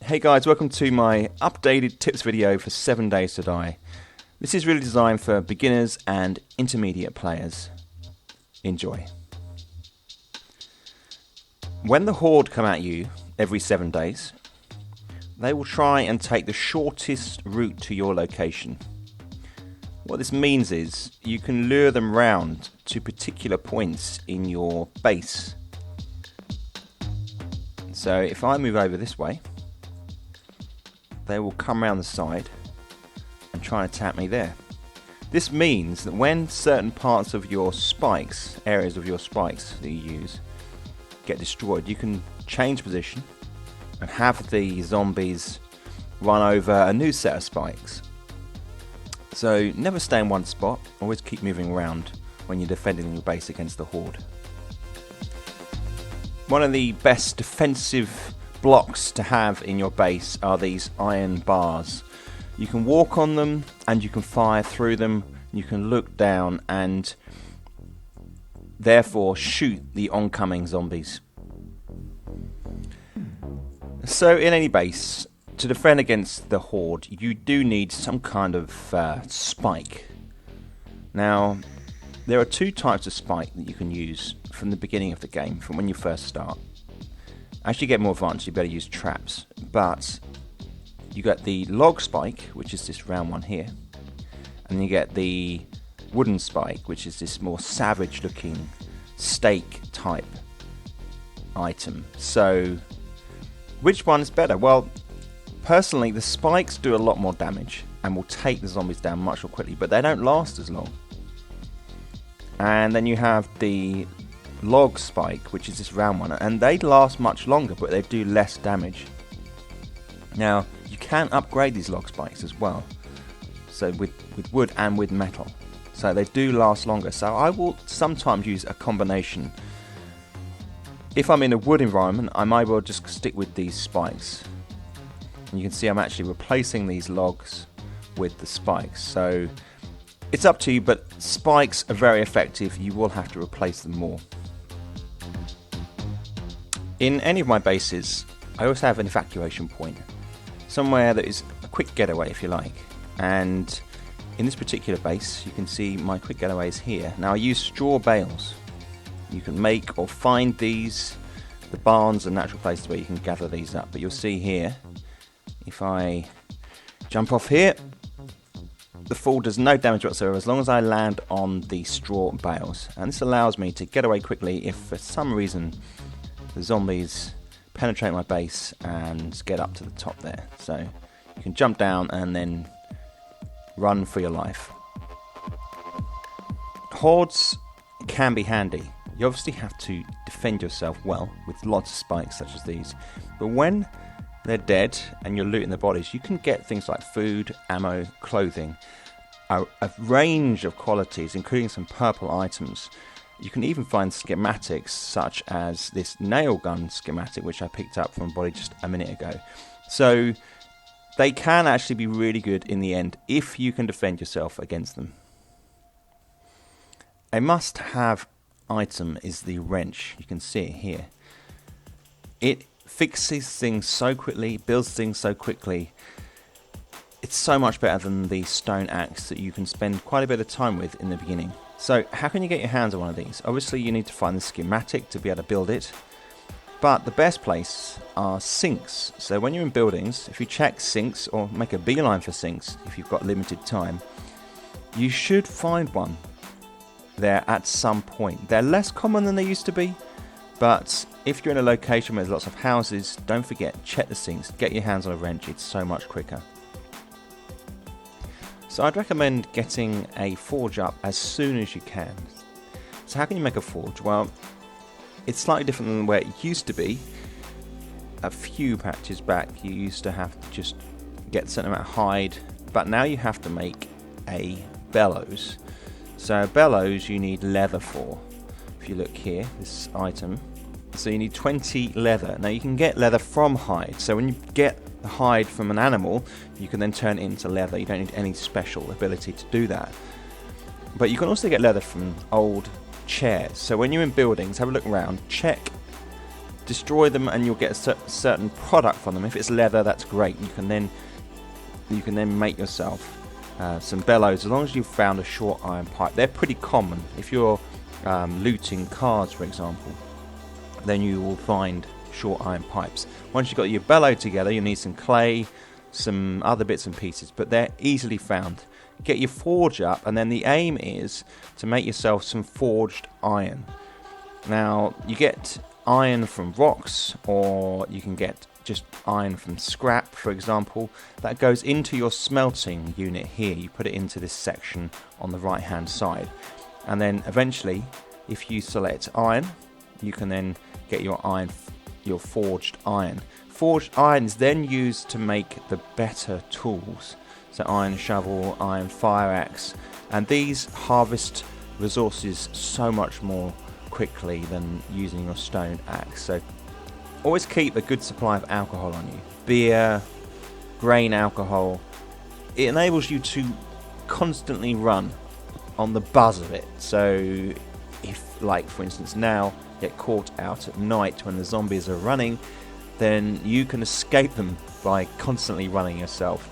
Hey guys, welcome to my updated tips video for 7 Days to Die. This is really designed for beginners and intermediate players. Enjoy. When the Horde come at you every 7 days, they will try and take the shortest route to your location. What this means is you can lure them round to particular points in your base. So if I move over this way, they will come around the side and try and attack me there. This means that when certain parts of your spikes, areas of your spikes that you use, get destroyed, you can change position and have the zombies run over a new set of spikes. So never stay in one spot, always keep moving around when you're defending your base against the Horde. One of the best defensive blocks to have in your base are these iron bars. You can walk on them and you can fire through them. You can look down and therefore shoot the oncoming zombies. So in any base, to defend against the Horde, you do need some kind of spike. Now, there are two types of spike that you can use from the beginning of the game, from when you first start. As you get more advanced, you better use traps, but you get the log spike, which is this round one here, and you get the wooden spike, which is this more savage looking stake type item. So which one is better? Well, personally the spikes do a lot more damage and will take the zombies down much more quickly, but they don't last as long. And then you have the log spike, which is this round one, and they last much longer, but they do less damage. Now you can upgrade these log spikes as well, so with wood and with metal, so they do last longer. So I will sometimes use a combination. If I'm in a wood environment, I might well just stick with these spikes, and you can see I'm actually replacing these logs with the spikes. So it's up to you, but spikes are very effective. You will have to replace them more. In any of my bases, I also have an evacuation point, somewhere that is a quick getaway if you like. And in this particular base, you can see my quick getaway is here. Now I use straw bales. You can make or find these. The barns are natural places where you can gather these up. But you'll see here, if I jump off here, the fall does no damage whatsoever as long as I land on the straw bales. And this allows me to get away quickly if for some reason the zombies penetrate my base and get up to the top there. So you can jump down and then run for your life. Hordes can be handy. You obviously have to defend yourself well with lots of spikes such as these. But when they're dead and you're looting the bodies, you can get things like food, ammo, clothing, a range of qualities, including some purple items. You can even find schematics such as this nail gun schematic, which I picked up from a body just a minute ago. So they can actually be really good in the end if you can defend yourself against them. A must-have item is the wrench. You can see it here. It fixes things so quickly, builds things so quickly. It's so much better than the stone axe that you can spend quite a bit of time with in the beginning. So how can you get your hands on one of these? Obviously you need to find the schematic to be able to build it, but the best place are sinks. So when you're in buildings, if you check sinks or make a beeline for sinks if you've got limited time, you should find one there at some point. They're less common than they used to be, but if you're in a location where there's lots of houses, don't forget, check the sinks, get your hands on a wrench, it's so much quicker. So I'd recommend getting a forge up as soon as you can. So how can you make a forge? Well, it's slightly different than where it used to be. A few patches back you used to have to just get a certain amount of hide, but now you have to make a bellows. So a bellows you need leather for. If you look here, this item, so you need 20 leather. Now you can get leather from hide, so when you get the hide from an animal, you can then turn it into leather. You don't need any special ability to do that. But you can also get leather from old chairs. So when you're in buildings, have a look around, check destroy them and you'll get a certain product from them. If it's leather, that's great. You can then make yourself some bellows, as long as you've found a short iron pipe. They're pretty common. If you're looting cars, for example, then you will find short iron pipes. Once you've got your bellow together, you'll need some clay, some other bits and pieces, but they're easily found. Get your forge up, and then the aim is to make yourself some forged iron. Now, you get iron from rocks, or you can get just iron from scrap, for example. That goes into your smelting unit here. You put it into this section on the right hand side, and then eventually, if you select iron, you can then get your forged iron. Forged iron is then used to make the better tools, so iron shovel, iron fire axe, and these harvest resources so much more quickly than using your stone axe. So always keep a good supply of alcohol on you. Beer, grain alcohol. It enables you to constantly run on the buzz of it. So if, like for instance now, get caught out at night when the zombies are running, then you can escape them by constantly running yourself.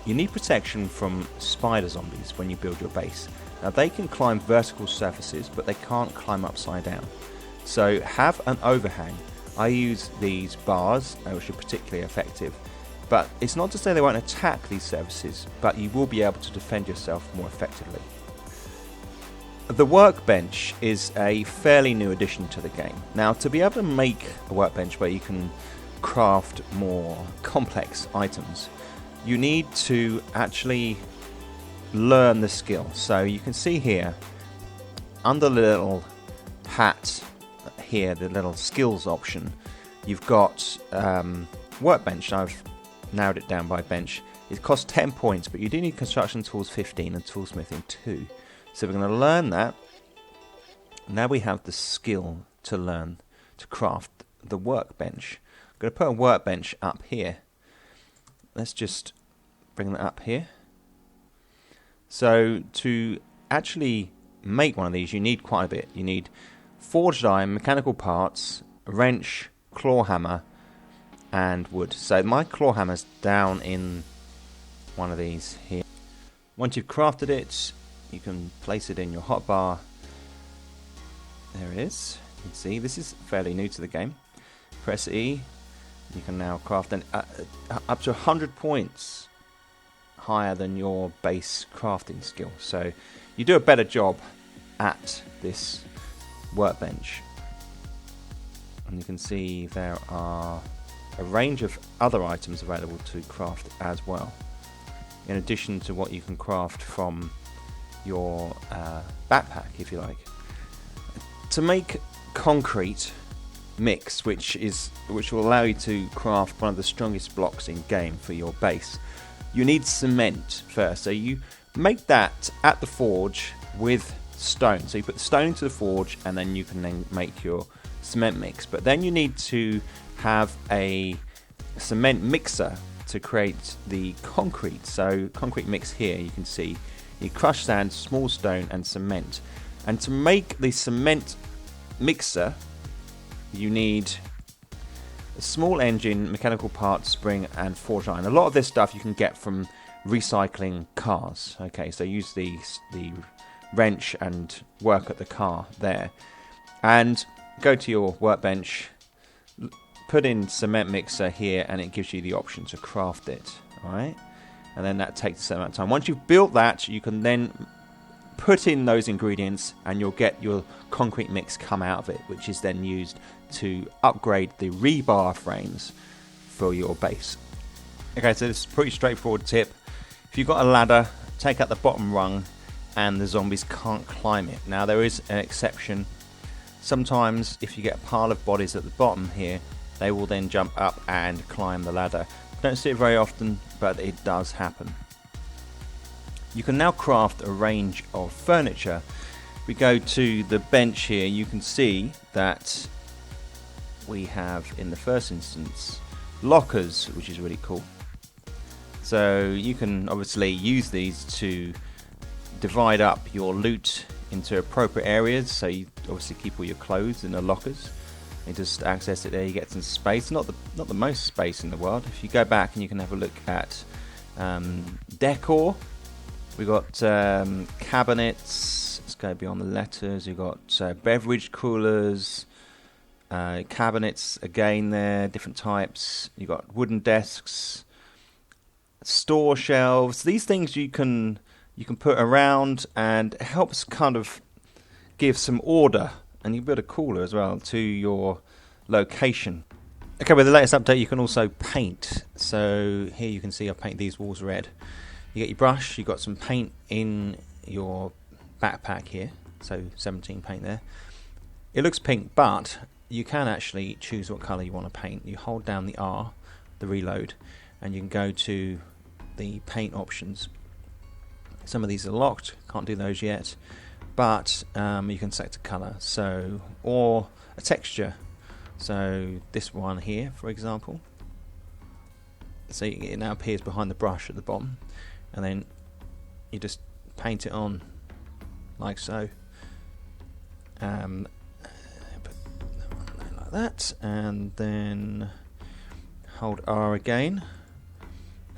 You need protection from spider zombies when you build your base. Now they can climb vertical surfaces, but they can't climb upside down. So have an overhang. I use these bars, which are particularly effective. But it's not to say they won't attack these surfaces, but you will be able to defend yourself more effectively. The workbench is a fairly new addition to the game. Now, to be able to make a workbench where you can craft more complex items, you need to actually learn the skill. So you can see here, under the little hat here, the little skills option, you've got workbench. I've narrowed it down by bench. It costs 10 points, but you do need construction tools 15 and toolsmithing 2. So we're going to learn that. Now we have the skill to learn to craft the workbench. I'm going to put a workbench up here. Let's just bring that up here. So to actually make one of these, you need quite a bit. You need forged iron, mechanical parts, a wrench, claw hammer, and wood. So my claw hammer's down in one of these here. Once you've crafted it, you can place it in your hotbar. There it is. You can see this is fairly new to the game. Press E. You can now craft up to 100 points higher than your base crafting skill. So you do a better job at this workbench. And you can see there are a range of other items available to craft as well, in addition to what you can craft from your backpack, if you like. To make concrete mix, which will allow you to craft one of the strongest blocks in game for your base, you need cement first. So you make that at the forge with stone. So you put the stone into the forge, and then you can then make your cement mix. But then you need to have a cement mixer to create the concrete. So concrete mix here, you can see you crush sand, small stone, and cement. And to make the cement mixer, you need a small engine, mechanical parts, spring, and forged iron. A lot of this stuff you can get from recycling cars. Okay, so use the wrench and work at the car there. And go to your workbench, put in cement mixer here, and it gives you the option to craft it. Alright? And then that takes a certain amount of time. Once you've built that, you can then put in those ingredients, and you'll get your concrete mix come out of it, which is then used to upgrade the rebar frames for your base. Okay, so this is a pretty straightforward tip. If you've got a ladder, take out the bottom rung, and the zombies can't climb it. Now there is an exception. Sometimes if you get a pile of bodies at the bottom here, they will then jump up and climb the ladder. Don't see it very often, but it does happen. You can now craft a range of furniture. If we go to the bench here, you can see that we have, in the first instance, lockers, which is really cool. So you can obviously use these to divide up your loot into appropriate areas. So you obviously keep all your clothes in the lockers. You just access it there. You get some space. Not the most space in the world. If you go back and you can have a look at decor, we got cabinets. Let's go beyond the letters. You got beverage coolers, cabinets again there, different types. You got wooden desks, store shelves. These things you can put around, and it helps kind of give some order, and you build a cooler as well to your location. Okay, with the latest update you can also paint. So here you can see I've painted these walls red. You get your brush, you've got some paint in your backpack here, so 17 paint there. It looks pink, but you can actually choose what colour you want to paint. You hold down the R, the reload, and you can go to the paint options. Some of these are locked, can't do those yet, but you can select a colour, so, or a texture. So this one here, for example. So it now appears behind the brush at the bottom, and then you just paint it on like so. Put that one like that, and then hold R again,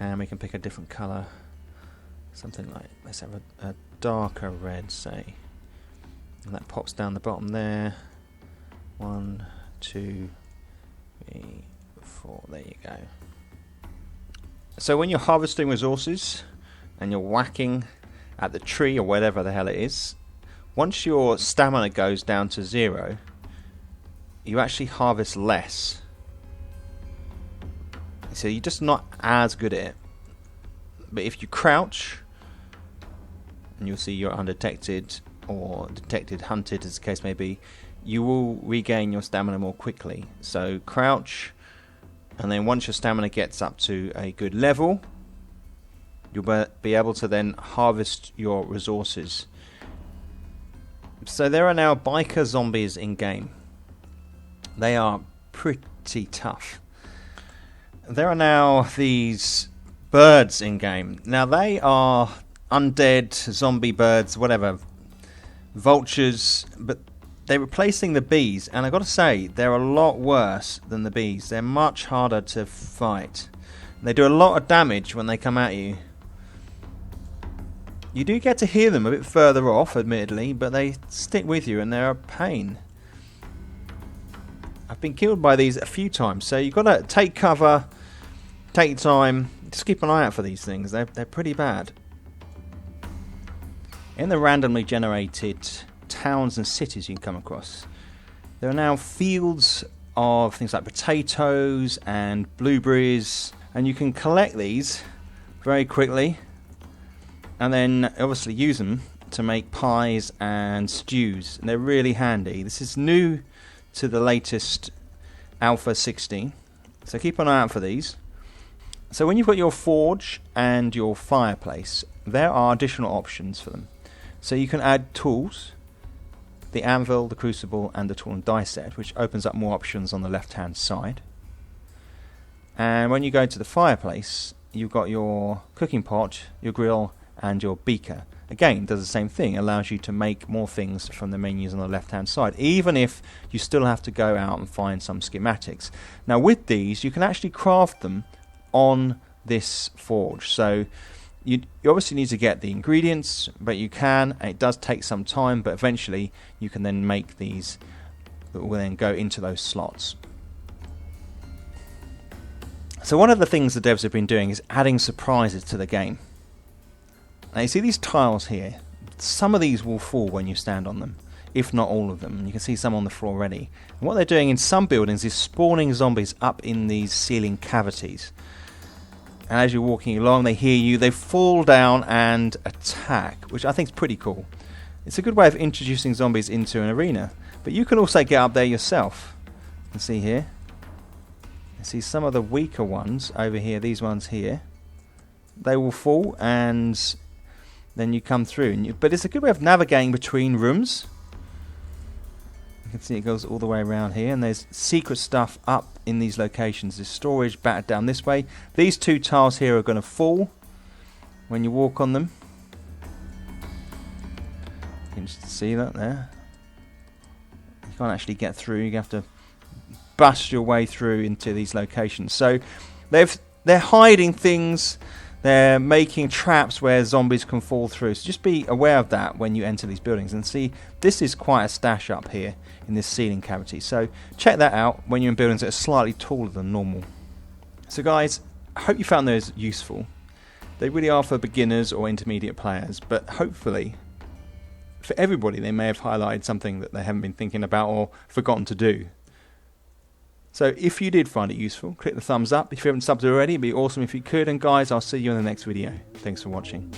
and we can pick a different colour. Something like, let's have a darker red, say, and that pops down the bottom there. 1, 2, 3, 4, there you go. So when you're harvesting resources and you're whacking at the tree or whatever the hell it is, once your stamina goes down to 0, you actually harvest less. So you're just not as good at it. But if you crouch, and you'll see you're undetected or detected, hunted as the case may be, you will regain your stamina more quickly. So crouch, and then once your stamina gets up to a good level, you'll be able to then harvest your resources. So there are now biker zombies in game. They are pretty tough. There are now these birds in game. Now they are undead zombie birds, whatever, vultures, but they're replacing the bees, and I've got to say they're a lot worse than the bees. They're much harder to fight. They do a lot of damage when they come at you. You do get to hear them a bit further off, admittedly, but they stick with you and they're a pain. I've been killed by these a few times, so you've got to take cover, take your time, just keep an eye out for these things. They're pretty bad. In the randomly generated towns and cities you can come across, there are now fields of things like potatoes and blueberries, and you can collect these very quickly and then obviously use them to make pies and stews, and they're really handy. This is new to the latest Alpha 16, so keep an eye out for these. So when you've got your forge and your fireplace, there are additional options for them. So you can add tools, the anvil, the crucible, and the tool and die set, which opens up more options on the left hand side. And when you go to the fireplace, you've got your cooking pot, your grill, and your beaker. Again, does the same thing, allows you to make more things from the menus on the left hand side, even if you still have to go out and find some schematics. Now with these, you can actually craft them on this forge. So you obviously need to get the ingredients, but you can, and it does take some time, but eventually you can then make these that will then go into those slots. So one of the things the devs have been doing is adding surprises to the game. Now you see these tiles here, some of these will fall when you stand on them, if not all of them. You can see some on the floor already. And what they're doing in some buildings is spawning zombies up in these ceiling cavities. And as you're walking along, they hear you, they fall down and attack, which I think is pretty cool. It's a good way of introducing zombies into an arena. But you can also get up there yourself. You can see here. You see some of the weaker ones over here, these ones here. They will fall and then you come through. But it's a good way of navigating between rooms. You can see it goes all the way around here, and there's secret stuff up in these locations. There's storage battered down this way. These two tiles here are going to fall when you walk on them. You can just see that there. You can't actually get through. You have to bust your way through into these locations. So they're hiding things. They're making traps where zombies can fall through. So just be aware of that when you enter these buildings. And see, this is quite a stash up here in this ceiling cavity. So check that out when you're in buildings that are slightly taller than normal. So guys, I hope you found those useful. They really are for beginners or intermediate players, but hopefully for everybody they may have highlighted something that they haven't been thinking about or forgotten to do. So if you did find it useful, click the thumbs up. If you haven't subbed already, it'd be awesome if you could. And guys, I'll see you in the next video. Thanks for watching.